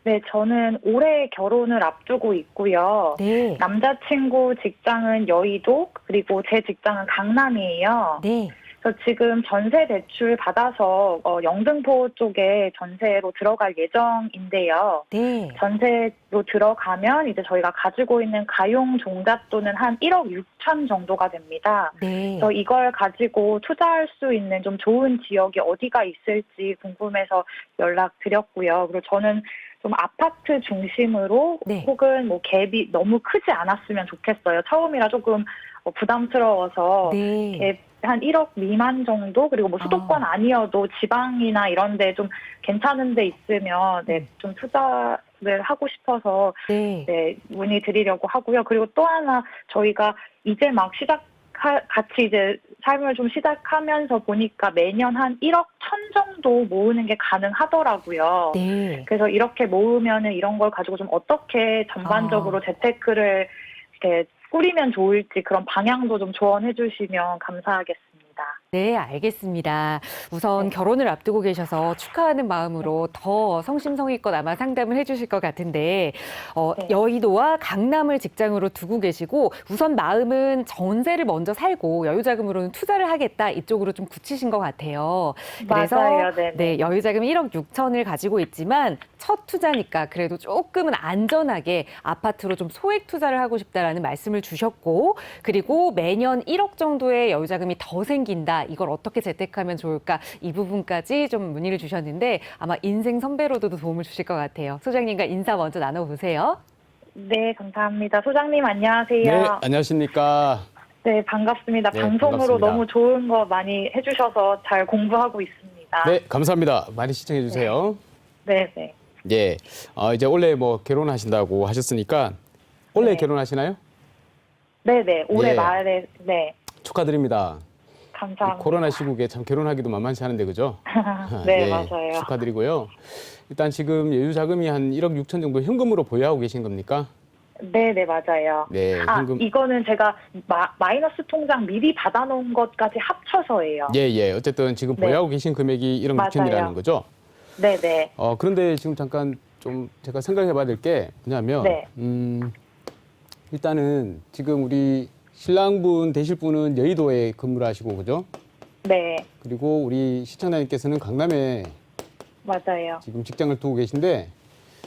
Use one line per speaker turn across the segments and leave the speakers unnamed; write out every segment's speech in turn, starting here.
네, 저는 올해 결혼을 앞두고 있고요.
네.
남자친구 직장은 여의도, 그리고 제 직장은 강남이에요.
네.
그래서 지금 전세 대출 받아서 영등포 쪽에 전세로 들어갈 예정인데요.
네.
전세로 들어가면 이제 저희가 가지고 있는 가용 종잣돈은 한 1억 6천 정도가 됩니다.
네.
그래서 이걸 가지고 투자할 수 있는 좀 좋은 지역이 어디가 있을지 궁금해서 연락드렸고요. 그리고 저는 좀 아파트 중심으로
네.
혹은 뭐 갭이 너무 크지 않았으면 좋겠어요. 처음이라 조금 부담스러워서
네.
갭 한 1억 미만 정도, 그리고 뭐 수도권 아니어도 지방이나 이런 데 좀 괜찮은 데 있으면 좀 투자를 하고 싶어서
네.
문의 드리려고 하고요. 그리고 또 하나 저희가 이제 막 같이 이제 삶을 좀 시작하면서 보니까 매년 한 1억 1천 정도 모으는 게 가능하더라고요.
네.
그래서 이렇게 모으면은 이런 걸 가지고 좀 어떻게 전반적으로 재테크를 이렇게 꾸리면 좋을지 그런 방향도 좀 조언해 주시면 감사하겠습니다.
네, 알겠습니다. 우선 결혼을 앞두고 계셔서 축하하는 마음으로 더 성심성의껏 아마 상담을 해주실 것 같은데,
네.
여의도와 강남을 직장으로 두고 계시고, 우선 마음은 전세를 먼저 살고 여유자금으로는 투자를 하겠다 이쪽으로 좀 굳히신 것 같아요. 그래서
맞아요. 네네.
네, 여유자금 1억 6천을 가지고 있지만 첫 투자니까 그래도 조금은 안전하게 아파트로 좀 소액 투자를 하고 싶다라는 말씀을 주셨고, 그리고 매년 1억 정도의 여유자금이 더 생긴다. 이걸 어떻게 재테크하면 좋을까? 이 부분까지 좀 문의를 주셨는데 아마 인생 선배로도 도움을 주실 것 같아요. 소장님과 인사 먼저 나눠보세요.
네, 감사합니다. 소장님 안녕하세요.
네, 안녕하십니까.
네, 반갑습니다.
네,
방송으로
반갑습니다.
너무 좋은 거 많이 해주셔서 잘 공부하고 있습니다.
네, 감사합니다. 많이 시청해 주세요.
네, 네.
예, 이제 올해 뭐 결혼하신다고 하셨으니까 올해
네.
결혼하시나요?
네, 네. 올해
예.
말에
축하드립니다.
감사합니다.
코로나 시국에 참 결혼하기도 만만치 않은데 그죠?
네,
예,
맞아요.
축하드리고요. 일단 지금 여유 자금이 한 1억 6천 정도 현금으로 보유하고 계신 겁니까?
네, 네, 맞아요.
네, 현금.
이거는 제가 마이너스 통장 미리 받아놓은 것까지 합쳐서예요.
예, 예. 어쨌든 지금
네.
보유하고 계신 금액이 1억
맞아요.
6천이라는 거죠?
네, 네.
그런데 지금 잠깐 좀 제가 생각해 봐야 될 게 뭐냐면,
네.
일단은 지금 우리 신랑분 되실 분은 여의도에 근무를 하시고, 그죠?
네,
그리고 우리 시청자님께서는 강남에
맞아요.
지금 직장을 두고 계신데,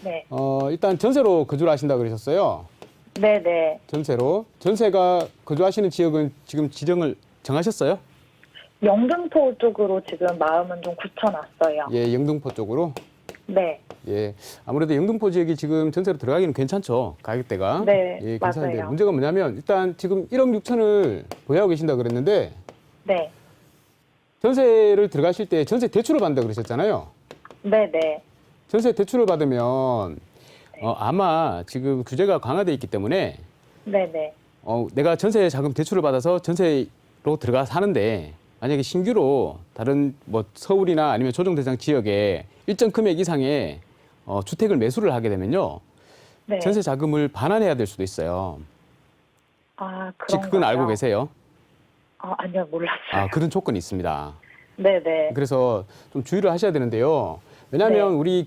네,
일단 전세로 거주를 하신다 그러셨어요.
네, 네.
전세로. 전세가 거주하시는 지역은 지금 지정을 정하셨어요?
영등포 쪽으로 지금 마음은 좀 굳혀놨어요.
예, 영등포 쪽으로.
네,
예, 아무래도 영등포 지역이 지금 전세로 들어가기는 괜찮죠, 가격대가.
네,
예, 괜찮은데
맞아요.
문제가 뭐냐면 일단 지금 1억 6천을 보유하고 계신다 그랬는데
네,
전세를 들어가실 때 전세 대출을 받는다 그러셨잖아요.
네, 네.
전세 대출을 받으면 아마 지금 규제가 강화돼 있기 때문에
네, 네.
내가 전세 자금 대출을 받아서 전세로 들어가 사는데 만약에 신규로 다른 뭐 서울이나 아니면 조정대상 지역에 일정 금액 이상의 주택을 매수를 하게 되면요.
네.
전세 자금을 반환해야 될 수도 있어요.
아,
혹시
그런
그건 알고 계세요?
아니요, 몰랐어요.
그런 조건이 있습니다.
네, 네.
그래서 좀 주의를 하셔야 되는데요. 왜냐하면
네.
우리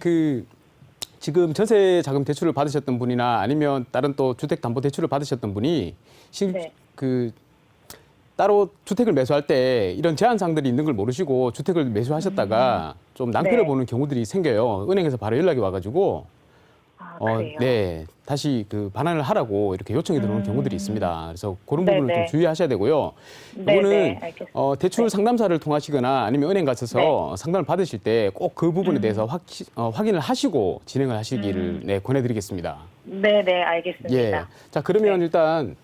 지금 전세 자금 대출을 받으셨던 분이나 아니면 다른 또 주택 담보 대출을 받으셨던 분이
네.
따로 주택을 매수할 때 이런 제한 사항들이 있는 걸 모르시고 주택을 매수하셨다가 좀 낭패를
네.
보는 경우들이 생겨요. 은행에서 바로 연락이 와가지고
그래요?
네, 다시 반환을 하라고 이렇게 요청이 들어오는 경우들이 있습니다. 그래서 그런
네,
부분을
네.
좀 주의하셔야 되고요.
네,
이거는
네, 알겠습니다.
대출
네.
상담사를 통하시거나 아니면 은행 가셔서 상담을 받으실 때 꼭 그 부분에 대해서 확인을 하시고 진행을 하시기를 권해드리겠습니다.
네, 네, 알겠습니다.
예. 자, 그러면
네.
일단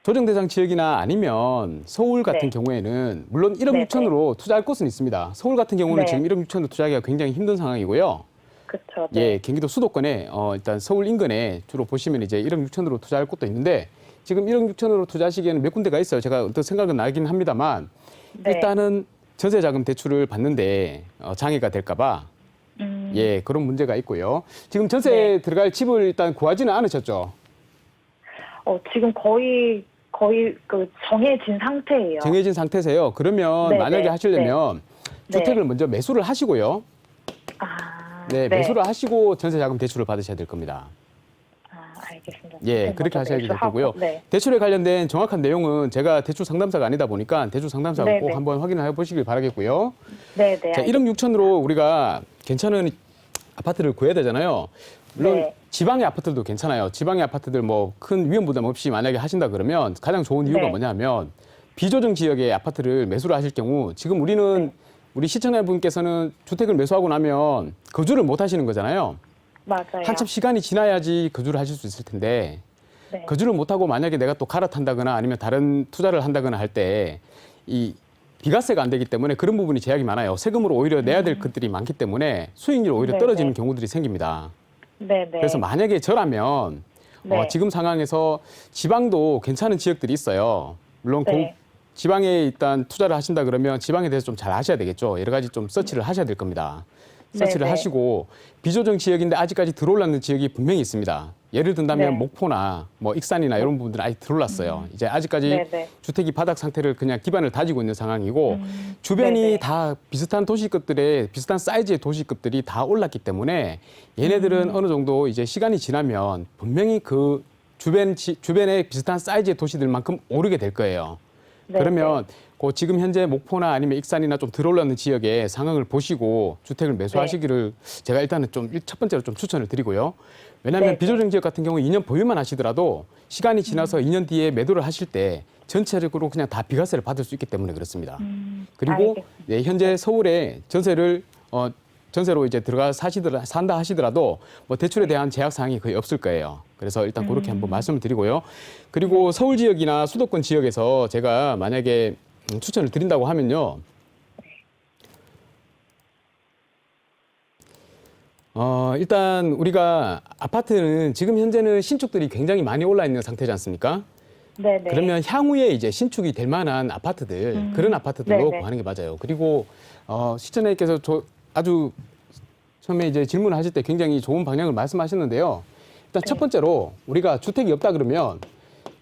조정대상 지역이나 아니면 서울 같은
네.
경우에는 물론 1억
네,
6천으로 투자할 곳은 있습니다. 서울 같은 경우는
네.
지금 1억 6천으로 투자하기가 굉장히 힘든 상황이고요.
그쵸.
예,
네.
경기도 수도권에 일단 서울 인근에 주로 보시면 이제 1억 6천으로 투자할 곳도 있는데 지금 1억 6천으로 투자하시기에는 몇 군데가 있어요. 제가 어떤 생각은 나긴 합니다만
네.
일단은 전세 자금 대출을 받는데 장애가 될까봐 예, 그런 문제가 있고요. 지금 전세
네.
들어갈 집을 일단 구하지는 않으셨죠?
지금 거의 그 정해진 상태예요.
정해진 상태세요. 그러면
네,
만약에
네,
하시려면
네.
주택을 먼저 매수를 하시고요. 네,
네.
매수를 하시고 전세 자금 대출을 받으셔야 될 겁니다.
알겠습니다.
예, 그렇게 하셔야 될
매수하고,
거고요.
네.
대출에 관련된 정확한 내용은 제가 대출 상담사가 아니다 보니까 대출 상담사가
네,
꼭
네.
한번 확인을 해보시길 바라겠고요.
네,
자, 1억 6천으로 우리가 괜찮은 아파트를 구해야 되잖아요. 물론
네.
지방의 아파트들도 괜찮아요. 지방의 아파트들 뭐 큰 위험 부담 없이 만약에 하신다 그러면 가장 좋은 이유가
네.
뭐냐면 비조정 지역의 아파트를 매수를 하실 경우 지금 우리는 우리 시청자분께서는 주택을 매수하고 나면 거주를 못 하시는 거잖아요.
맞아요.
한참 시간이 지나야지 거주를 하실 수 있을 텐데
네.
거주를 못하고 만약에 내가 또 갈아탄다거나 아니면 다른 투자를 한다거나 할 때 이 비과세가 안 되기 때문에 그런 부분이 제약이 많아요. 세금으로 오히려 내야 될 것들이 많기 때문에 수익률이 오히려
네,
떨어지는
네.
경우들이 생깁니다.
네, 네.
그래서 만약에 저라면
네.
지금 상황에서 지방도 괜찮은 지역들이 있어요. 물론
네.
지방에 일단 투자를 하신다 그러면 지방에 대해서 좀 잘 아셔야 되겠죠. 여러 가지 좀 서치를 하셔야 될 겁니다. 서치를
네, 네.
하시고 비조정 지역인데 아직까지 들어올랐는 지역이 분명히 있습니다. 예를 든다면
네.
목포나 뭐 익산이나 이런 부분들은 아직 들어올랐어요. 이제 아직까지
네, 네.
주택이 바닥 상태를 그냥 기반을 다지고 있는 상황이고 주변이
네, 네.
다 비슷한 도시급들의 비슷한 사이즈의 도시급들이 다 올랐기 때문에 얘네들은 어느 정도 이제 시간이 지나면 분명히 그 주변에 비슷한 사이즈의 도시들만큼 오르게 될 거예요.
네,
그러면 그 지금 현재 목포나 아니면 익산이나 좀 들어올랐는 지역의 상황을 보시고 주택을 매수하시기를 제가 일단은 좀 첫 번째로 좀 추천을 드리고요. 왜냐하면
네.
비조정 지역 같은 경우 2년 보유만 하시더라도 시간이 지나서 2년 뒤에 매도를 하실 때 전체적으로 그냥 다 비과세를 받을 수 있기 때문에 그렇습니다. 그리고
알겠습니다.
네, 현재 서울에 전세로 이제 산다 하시더라도 뭐 대출에 대한 제약 사항이 거의 없을 거예요. 그래서 일단 그렇게 한번 말씀을 드리고요. 그리고 서울 지역이나 수도권 지역에서 제가 만약에 추천을 드린다고 하면요. 일단 우리가 아파트는 지금 현재는 신축들이 굉장히 많이 올라 있는 상태지 않습니까?
네, 네.
그러면 향후에 이제 신축이 될 만한 아파트들, 그런 아파트들로
네네.
구하는 게 맞아요. 그리고 시청자님께서 아주 처음에 이제 질문하실 때 굉장히 좋은 방향을 말씀하셨는데요. 일단 첫 번째로 우리가 주택이 없다 그러면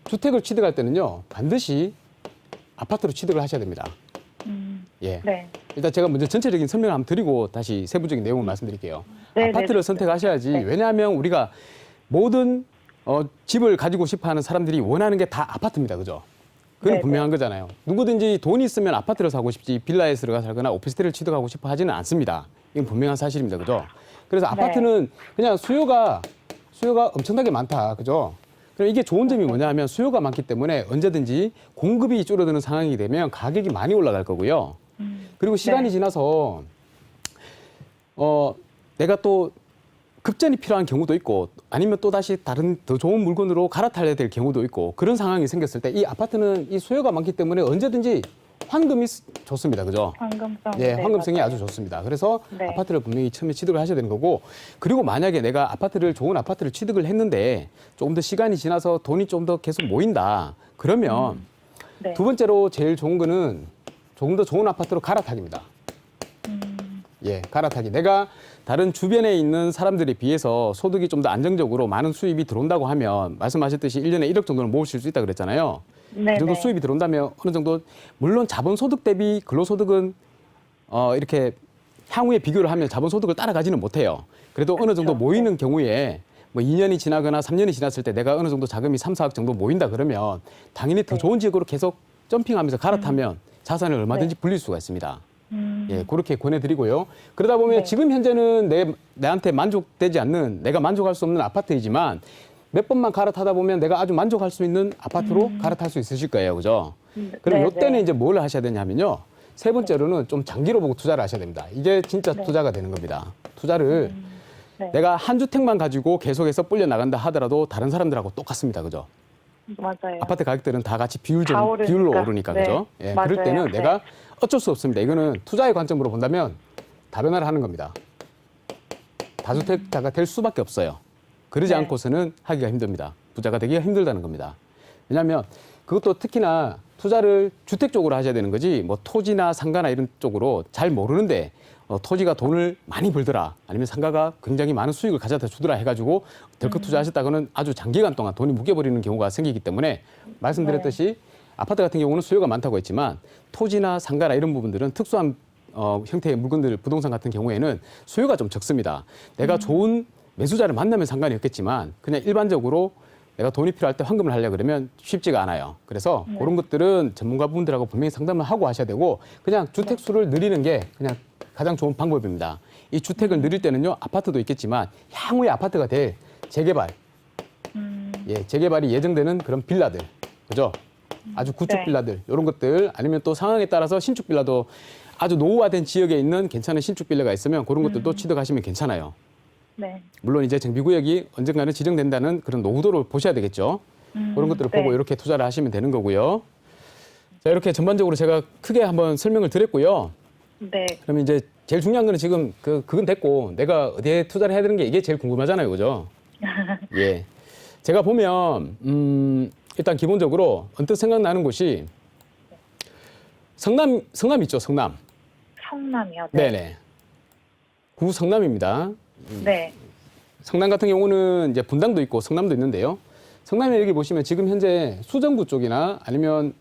주택을 취득할 때는요, 반드시 아파트로 취득을 하셔야 됩니다. 예.
네.
일단 제가 먼저 전체적인 설명을 한번 드리고 다시 세부적인 내용을 말씀드릴게요.
네,
아파트를
네.
선택하셔야지.
네.
왜냐하면 우리가 모든 집을 가지고 싶어하는 사람들이 원하는 게 다 아파트입니다, 그죠? 그건
네,
분명한 거잖아요. 누구든지 돈이 있으면 아파트를 사고 싶지 빌라에 들어가 살거나 오피스텔을 취득하고 싶어 하지는 않습니다. 이건 분명한 사실입니다, 그죠? 그래서 아파트는 그냥 수요가 엄청나게 많다, 그죠? 그럼 이게 좋은 점이 뭐냐 하면 수요가 많기 때문에 언제든지 공급이 줄어드는 상황이 되면 가격이 많이 올라갈 거고요. 그리고 시간이
네.
지나서 내가 또 급전이 필요한 경우도 있고 아니면 또 다시 다른 더 좋은 물건으로 갈아타야 될 경우도 있고 그런 상황이 생겼을 때 이 아파트는 이 수요가 많기 때문에 언제든지 환금이 좋습니다. 그죠?
황금성.
예,
네,
황금성이
맞아요.
아주 좋습니다. 그래서
네.
아파트를 분명히 처음에 취득을 하셔야 되는 거고 그리고 만약에 내가 좋은 아파트를 취득을 했는데 조금 더 시간이 지나서 돈이 좀 더 계속 모인다. 그러면
네.
두 번째로 제일 좋은 거는 조금 더 좋은 아파트로 갈아타기입니다. 예, 갈아타기. 내가 다른 주변에 있는 사람들에 비해서 소득이 좀 더 안정적으로 많은 수입이 들어온다고 하면 말씀하셨듯이 1년에 1억 정도는 모으실 수 있다 그랬잖아요.
네,
그 정도
네.
수입이 들어온다면 어느 정도 물론 자본소득 대비 근로소득은 이렇게 향후에 비교를 하면 자본소득을 따라가지는 못해요. 그래도 어느 정도
그렇죠.
모이는 경우에 뭐 2년이 지나거나 3년이 지났을 때 내가 어느 정도 자금이 3, 4억 정도 모인다 그러면 당연히 더
네.
좋은 지역으로 계속 점핑하면서 갈아타면 자산을 얼마든지 불릴 수가 있습니다. 예, 그렇게 권해드리고요. 그러다 보면
네.
지금 현재는 내한테 만족되지 않는 내가 만족할 수 없는 아파트이지만 몇 번만 갈아타다 보면 내가 아주 만족할 수 있는 아파트로 갈아탈 수 있으실 거예요. 그죠? 그럼
네,
이때는
네.
이제 뭘 하셔야 되냐면요. 세 번째로는 좀 장기로 보고 투자를 하셔야 됩니다. 이게 진짜 투자가 되는 겁니다. 투자를
네.
내가 한 주택만 가지고 계속해서 불려 나간다 하더라도 다른 사람들하고 똑같습니다. 그죠?
맞아요.
아파트 가격들은 다 같이
다 오르니까.
비율로 오르니까
네.
그죠? 예,
맞아요.
그럴 때는
네.
내가 어쩔 수 없습니다. 이거는 투자의 관점으로 본다면 다변화를 하는 겁니다. 다주택자가 될 수밖에 없어요. 그러지
네.
않고서는 하기가 힘듭니다. 부자가 되기가 힘들다는 겁니다. 왜냐하면 그것도 특히나 투자를 주택 쪽으로 하셔야 되는 거지 뭐 토지나 상가나 이런 쪽으로 잘 모르는데 토지가 돈을 많이 벌더라 아니면 상가가 굉장히 많은 수익을 가져다 주더라 해가지고 덜컥 투자하셨다가는 아주 장기간 동안 돈이 묶여버리는 경우가 생기기 때문에 말씀드렸듯이 아파트 같은 경우는 수요가 많다고 했지만 토지나 상가나 이런 부분들은 특수한 형태의 물건들, 부동산 같은 경우에는 수요가 좀 적습니다. 내가 좋은 매수자를 만나면 상관이 없겠지만 그냥 일반적으로 내가 돈이 필요할 때 환금을 하려고 그러면 쉽지가 않아요. 그래서 그런 것들은 전문가분들하고 분명히 상담을 하고 하셔야 되고 그냥 주택 수를 늘리는 게 그냥 가장 좋은 방법입니다. 이 주택을 늘릴 때는요, 아파트도 있겠지만 향후에 아파트가 될 재개발, 예, 재개발이 예정되는 그런 빌라들, 그죠? 아주 구축
네.
빌라들, 이런 것들 아니면 또 상황에 따라서 신축 빌라도 아주 노후화된 지역에 있는 괜찮은 신축 빌라가 있으면 그런 것들도 취득하시면 괜찮아요.
네.
물론 이제 정비구역이 언젠가는 지정된다는 그런 노후도를 보셔야 되겠죠. 그런 것들을
네.
보고 이렇게 투자를 하시면 되는 거고요. 자, 이렇게 전반적으로 제가 크게 한번 설명을 드렸고요.
네.
그러면 이제 제일 중요한 거는 지금 그건 됐고 내가 어디에 투자를 해야 되는 게 이게 제일 궁금하잖아요. 그죠? 예. 제가 보면 일단 기본적으로 언뜻 생각나는 곳이 성남 있죠, 성남.
성남이요. 네.
네네. 구 성남입니다.
네.
성남 같은 경우는 이제 분당도 있고 성남도 있는데요. 성남에 여기 보시면 지금 현재 수정구 쪽이나 아니면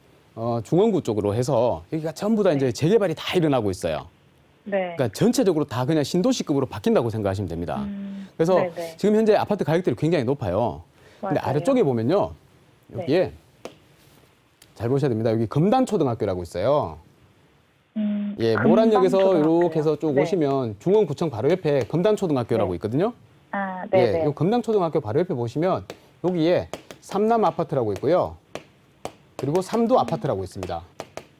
중원구 쪽으로 해서 여기가 전부 다 이제 재개발이 다 일어나고 있어요.
네.
그러니까 전체적으로 다 그냥 신도시급으로 바뀐다고 생각하시면 됩니다. 그래서
네네.
지금 현재 아파트 가격들이 굉장히 높아요. 근데
맞아요.
아래쪽에 보면요. 여기에 잘 보셔야 됩니다. 여기 금단초등학교라고 있어요. 예, 모란역에서
금방초등학교요.
이렇게 해서 쭉
네.
오시면 중원구청 바로 옆에 금단초등학교라고
네.
있거든요.
아,
예,
네네.
요 금단초등학교 바로 옆에 보시면 여기에 삼남 아파트라고 있고요. 그리고 삼도 아파트라고 있습니다.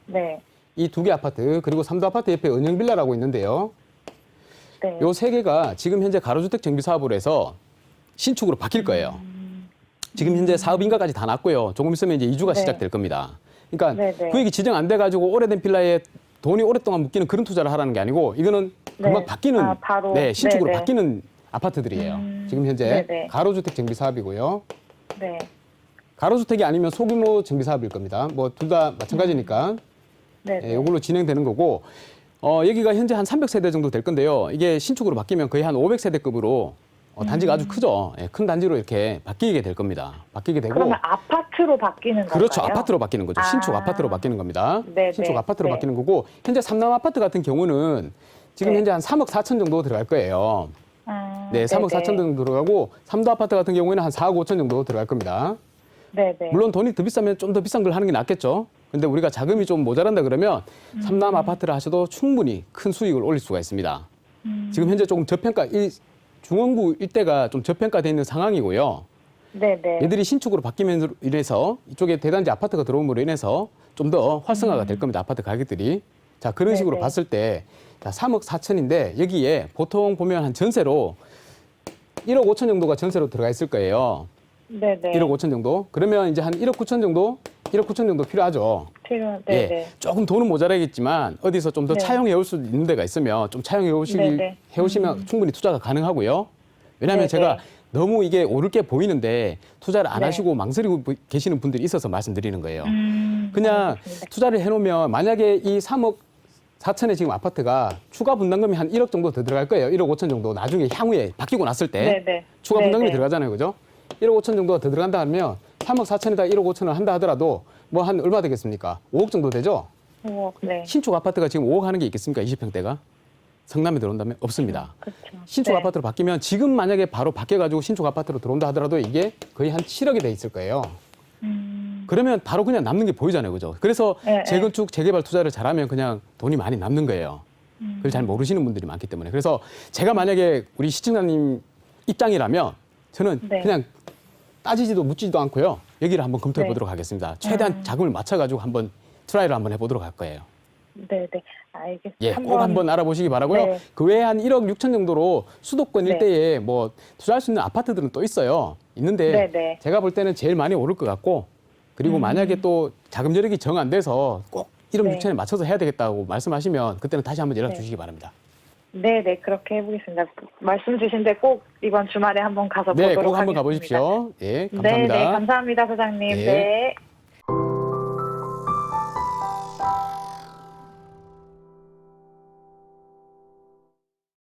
네.
이 두 개 아파트 그리고 삼도 아파트 옆에 은영빌라라고 있는데요.
네.
요 세 개가 지금 현재 가로주택 정비 사업으로 해서 신축으로 바뀔 거예요. 지금 현재 사업 인가까지 다 났고요. 조금 있으면 이제 이주가
네.
시작될 겁니다. 그러니까
네네.
구역이 지정 안 돼가지고 오래된 빌라에 돈이 오랫동안 묶이는 그런 투자를 하라는 게 아니고 이거는 금방
네.
바뀌는
아, 바로.
네, 신축으로
네네.
바뀌는 아파트들이에요. 지금 현재
네네.
가로주택 정비 사업이고요.
네.
가로주택이 아니면 소규모 정비 사업일 겁니다. 뭐 둘 다 마찬가지니까
네네.
이걸로 진행되는 거고 여기가 현재 한 300세대 정도 될 건데요. 이게 신축으로 바뀌면 거의 한 500세대급으로 단지가 아주 크죠. 예, 큰 단지로 이렇게 바뀌게 될 겁니다. 바뀌게 되고
그러면 아파트로 바뀌는
그렇죠.
건가요?
아파트로 바뀌는 거죠.
아.
신축 아파트로 바뀌는 겁니다.
네네.
신축 아파트로
네.
바뀌는 거고 현재 삼남 아파트 같은 경우는 지금
네.
현재 한 3억 4천 정도 들어갈 거예요.
아,
네, 3억
네네.
4천 정도 들어가고 삼도 아파트 같은 경우에는 한 4억 5천 정도 들어갈 겁니다.
네네.
물론 돈이 더 비싸면 좀 더 비싼 걸 하는 게 낫겠죠. 근데 우리가 자금이 좀 모자란다 그러면 삼남 아파트를 하셔도 충분히 큰 수익을 올릴 수가 있습니다. 지금 현재 조금 저평가, 이 중원구 일대가 좀 저평가되어 있는 상황이고요.
네네.
얘들이 신축으로 바뀌면서 인해서 이쪽에 대단지 아파트가 들어옴으로 인해서 좀 더 활성화가 될 겁니다. 아파트 가격들이. 자, 그런 식으로
네네.
봤을 때 자, 3억 4천인데 여기에 보통 보면 한 전세로 1억 5천 정도가 전세로 들어가 있을 거예요.
네네.
1억 5천 정도. 그러면 이제 한 1억 9천 정도? 1억 9천 정도 필요하죠.
네네.
예, 조금 돈은 모자라겠지만 어디서 좀 더
네.
차용해 올 수 있는 데가 있으면 좀 차용해
네네.
오시면 충분히 투자가 가능하고요. 왜냐하면
네네.
제가 너무 이게 오를 게 보이는데 투자를 안
네.
하시고 망설이고 계시는 분들이 있어서 말씀드리는 거예요. 그냥
알겠습니다.
투자를 해놓으면 만약에 이 3억 4천에 지금 아파트가 추가 분담금이 한 1억 정도 더 들어갈 거예요. 1억 5천 정도 나중에 향후에 바뀌고 났을 때
네네.
추가 분담금이
네네.
들어가잖아요. 그죠? 1억 5천 정도가 더 들어간다 하면 3억 4천에다 1억 5천을 한다 하더라도 뭐 한 얼마 되겠습니까? 5억 정도 되죠?
네.
신축 아파트가 지금 5억 하는 게 있겠습니까? 20평대가? 성남에 들어온다면 없습니다.
그렇죠.
신축
네.
아파트로 바뀌면 지금 만약에 바로 바뀌어가지고 신축 아파트로 들어온다 하더라도 이게 거의 한 7억이 돼 있을 거예요. 그러면 바로 그냥 남는 게 보이잖아요. 그죠? 그래서
네,
재건축, 재개발 투자를 잘하면 그냥 돈이 많이 남는 거예요. 그걸 잘 모르시는 분들이 많기 때문에. 그래서 제가 만약에 우리 시청자님 입장이라면 저는
네.
그냥 따지지도 묻지도 않고요. 여기를 한번 검토해
네.
보도록 하겠습니다. 최대한 자금을 맞춰가지고 한번 트라이를 한번 해보도록 할 거예요.
네네. 알겠습니다.
예, 꼭 한번 알아보시기 바라고요.
네.
그 외에 한 1억 6천 정도로 수도권
네.
일대에 뭐 투자할 수 있는 아파트들은 또 있어요. 있는데
네네.
제가 볼 때는 제일 많이 오를 것 같고 그리고 만약에 또 자금 여력이 정 안 돼서 꼭 1억
네.
6천에 맞춰서 해야 되겠다고 말씀하시면 그때는 다시 한번 연락
네.
주시기 바랍니다.
네네. 그렇게 해보겠습니다. 말씀 주신 데 꼭 이번 주말에 한번 가서
네,
보도록
꼭 한번
하겠습니다.
가보십시오. 예, 감사합니다.
네네. 감사합니다, 소장님.
네.
네.